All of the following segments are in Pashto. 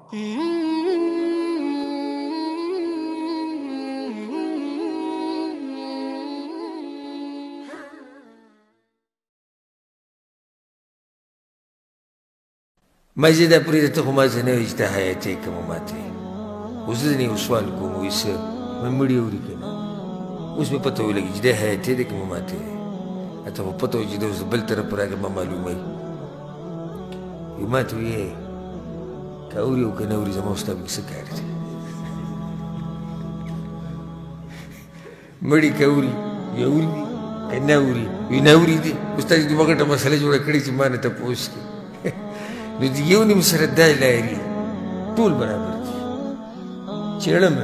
ما چې دا پرېږده ته خو ما څه نه وایي چې ته حیاتي یې که مه ماته یې. اوس زه ځینې یو سوال کوم وایي څه مړي اوري که نه اوس مې پته ولګي چې دی حیاتي دی که مه ماته یې. راته خو پته وایي چې دی اوس د بل طرف راکړه ما معلوموي. وایي ما ته وایي که اوري او که نه اوري زما او ستا پکې څه کار دی. مړي که اوري یا اوري دي که نه اوري وایي نه اوري دي. اوس تا چې دومره غټه مسله جوړه کړې چې ما نه تپوس کړي نو د یو نیم سره دا لارې ټول برابر دي. څېړم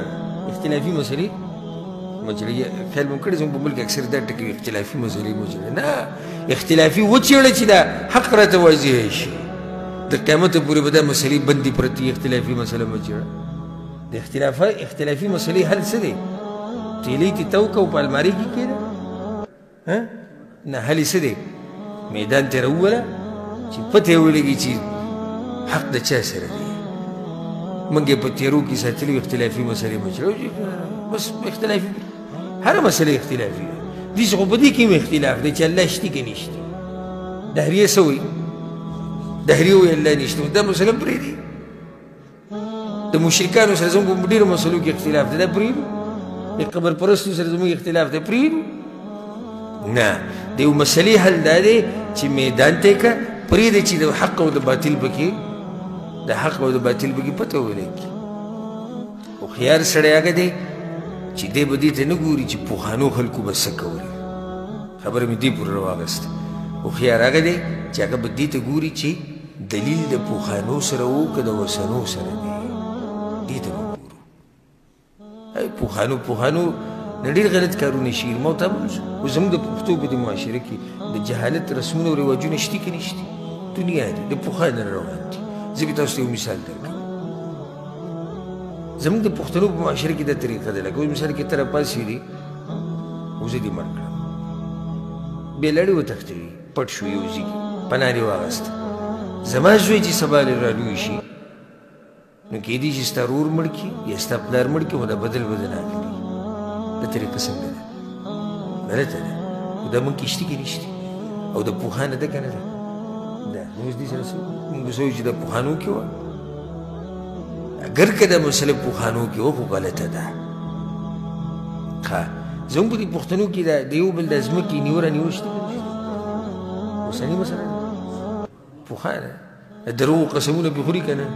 اختلافي مسلې مو څېړي خیال مو کړی زموږ په ملک اکثر دا ټکي اختلافي مسلې مو څېړي نه اختلافي وڅېړه چې دا حق راته واضح شي. د قیامته پورې به دا مسلې بندي پرتې اختلافي مسله مو څېړه. د اختلافي مسلې حل څه دی؟ تیلې دې تو که او په المارۍ کې کېده نه حل یې څه دی؟ میدان ته راووله چې پته یې ولګي چې حق د چا سره دی. موږ یې په تیرو کې ساتلي اختلافي مسلې مو څېړو بس اختلافي هره مسله اختلافي ده. داسې خو په دې کې هم اختلاف دی چې الله شته که نشته. دهریه څه وایي؟ دهریه وایي الله نشته. دا مسله هم پرېږدي. د مشرکانو سره زموږ په ډېرو مسلو کې اختلاف دی دا پرېږدو. د قبر پرستو سره زموږ اختلاف دی پرېږدو. نه د یو مسلې حل دا دی چې میدان ته یې که پرېږده چې د حق او د باطل پکې د حق او د باطل پکې پته ولګي. هوښیار سړی هغه دی چې دی به دې ته نه ګوري چې پخوانو خلکو به څه کولې. خبره مې دې پورې راواغسته. هوښیار هغه دی چې هغه به دې ته ګوري چې دلیل د پخوانو سره و که د اوسنو سره دی. دې ته به ګورو. پخوانو نه ډېر غلط کارونه شي. ما ورته اوس زموږ د پښتو په دې معاشره کې د جهالت رسمونه او رواجونه شته که نشته؟ دنیا دي د پخوا نه روان دي. زه به تاسو ته یو مثال درکړم. زموږ د پښتنو په معاشره کې دا طریقه ده لکه اوس مثال کې ته راپاڅېدې او زه دې مړ کړم بې لړې وتښتېدې پټ شو یو ځای کې پناه دې واغسته. زما زوی چې سبا رالوی شي نو کېدای شي ستا رور مړ کړي یا ستا پلار مړ کړي خو دا بدل به نه اخلي. دا طریقه څنګه ده؟ غلطه ده. خو دا مونږ کې شته که نشته او د پوهانه ده که نه ده؟ ده موږ دې سره څه مونږ به څه وایو چې د پوهانو کې وه. اگر که دا مسله پوهانو کې وه خو غلطه ده. ښه زموږ په دې پښتنو کې د یو بل د ځمکې نیوره نیول شته که نشته؟ اوسنۍ مسله ده. پوهانه د دروغو قسمونه پرې خوري که نه؟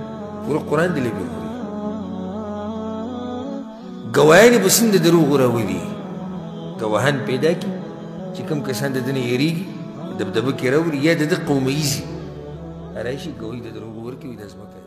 پوره قرآن دې لږ خوري. ګواهان یې په سند د دروغو راولي. ګواهان پیدا کړي چې کوم کسان د ده نه یېرېږي دبدبه کې راوړي یا د ده قومه ایزي راشي ګواهي د دروغو ورکوي دا ځمکه